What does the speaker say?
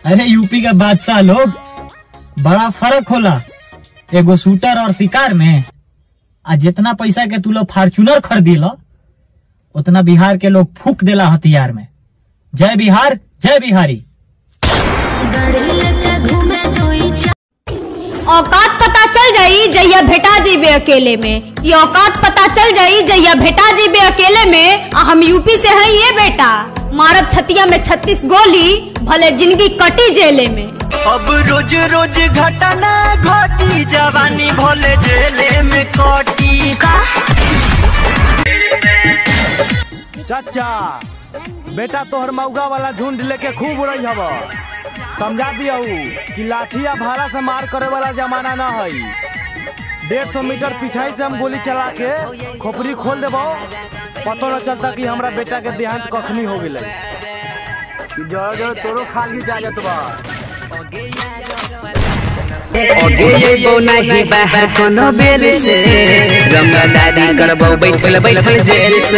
अरे यूपी का बादशाह लोग, बड़ा फर्क होला एगो शूटर और शिकार में। आ जितना पैसा के तू लोग फॉर्चूनर खरीदिल उतना बिहार के लोग फूक देला हथियार में। जय बिहार, जय बिहारी। औकात पता चल जाई जैया भेटा जीबे अकेले में। ये औकात पता चल जाई जैया भेटा जीबे अकेले में। हम यूपी से हैं ये बेटा, मारब छतिया में 36 गोली, भले जिंदगी कटी जेले में। अब रोज रोज घटना घटी, जवानी भले जेले में कटी। चाचा बेटा तोहर मौगा वाला झुंड लेके खूब उड़ई हव, समझा दिया कि लाठी या भाला से मार करे वाला जमाना न है। 150 मीटर पीछे से हम गोली चला के खोपड़ी खोल देबो, पता न चलता कि हमरा बेटा के देहांत कखनी हो गए। तोरो खाली इजाजत बा। बाहर कोनो बेल से रंगदारी करबो बैठल बैठल जेल से।